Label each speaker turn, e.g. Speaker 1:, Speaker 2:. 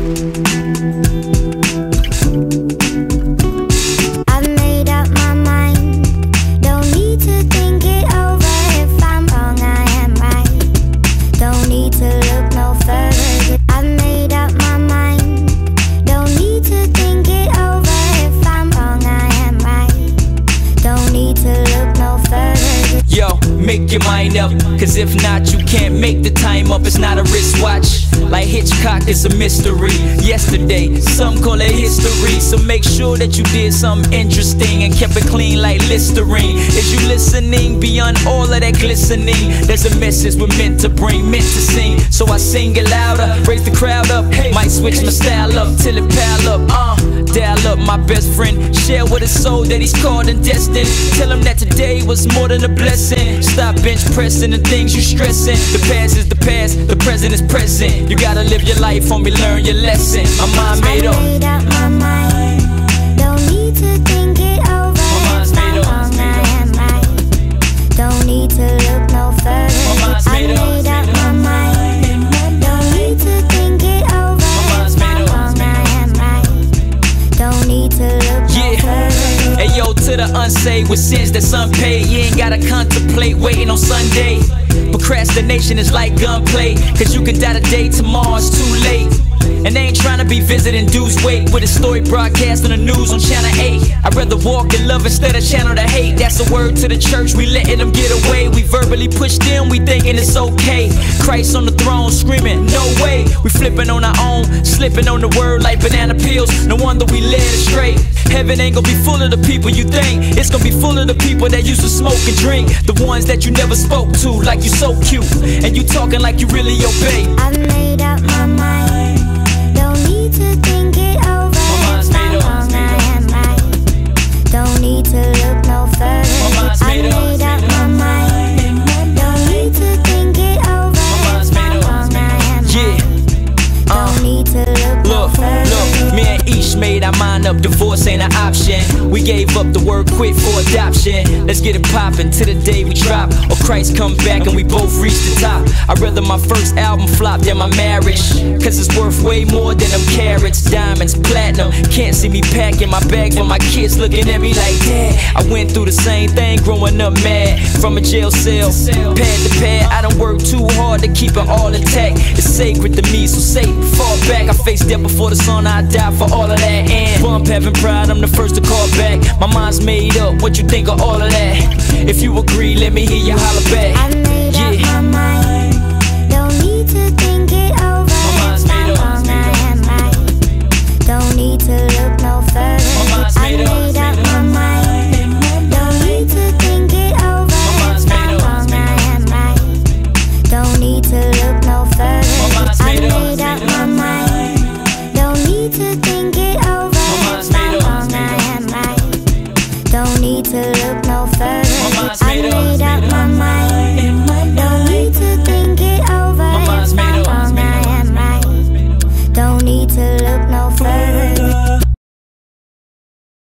Speaker 1: I've made up my mind, don't need to think it over. If I'm wrong, I am right, don't need to look no further. I've made up my mind, don't need to think it over. If I'm wrong, I am right, don't need to look no further.
Speaker 2: Yo, make your mind up, cause if not, you can't make the time up. It's not a wristwatch, like Hitchcock, it's a mystery. Yesterday, some call it history. So make sure that you did something interesting and kept it clean like Listerine. Is you listening beyond all of that glistening? There's a message we're meant to bring, meant to sing. So I sing it louder, raise the crowd up. Might switch my style up till it pile up. Dial up my best friend, share with his soul that he's called and destined. Tell him that today was more than a blessing. Stop bench pressing the things you stressing. The past is the past, the present is present. You gotta live your life, homie, learn your lesson. My mind made up.
Speaker 1: I made up my mind, don't need to think it over.
Speaker 2: My mind's made up.
Speaker 1: I am right, don't need to look no further.
Speaker 2: My mind's made up.
Speaker 1: I made up my mind, don't need to think it over.
Speaker 2: My mind's made up.
Speaker 1: I am right, don't need to look no further.
Speaker 2: Hey yo, to the unsaved with sins that's unpaid, you ain't gotta contemplate waiting on Sunday. Procrastination is like gunplay, cause you can die today, tomorrow's too late. And they ain't tryna be visiting dudes wait with a story broadcast on the news on channel 8. I'd rather walk in love instead of channel the hate. That's a word to the church, we letting them get away. We verbally push them, we thinking it's okay. Christ on the throne screaming, no way. We flipping on our own, slipping on the word like banana peels. No wonder we led astray. Heaven ain't gonna be full of the people you think. It's gonna be full of the people that used to smoke and drink. The ones that you never spoke to, like you so cute, and you talking like you really obey.
Speaker 1: I've made up my mind, don't need to think it over.
Speaker 2: My mind's made up.
Speaker 1: I am right, don't need to look no further.
Speaker 2: My mind's made up.
Speaker 1: I made up my mind, don't need to think it over.
Speaker 2: My mind's made up.
Speaker 1: I am right, don't need to look no further.
Speaker 2: Look, me and Ish made our mind up, divorce ain't an option. We gave up the word quit for adoption. Let's get it poppin' till the day we drop, or Christ come back and we both reach the top. I'd rather my first album flop than my marriage, cause it's worth way more than them carats, diamonds, platinum. Can't see me packing my bags when my kids looking at me like, Dad, I went through the same thing growing up mad. From a jail cell, pad to pad, I done worked too hard to keep it all intact. It's sacred to me, so Satan, fall back. I faced death before the sun, I died for all of that. And bump having pride, I'm the first to call back. My mind's made up, what you think of all of that? If you agree, let me hear you holler back.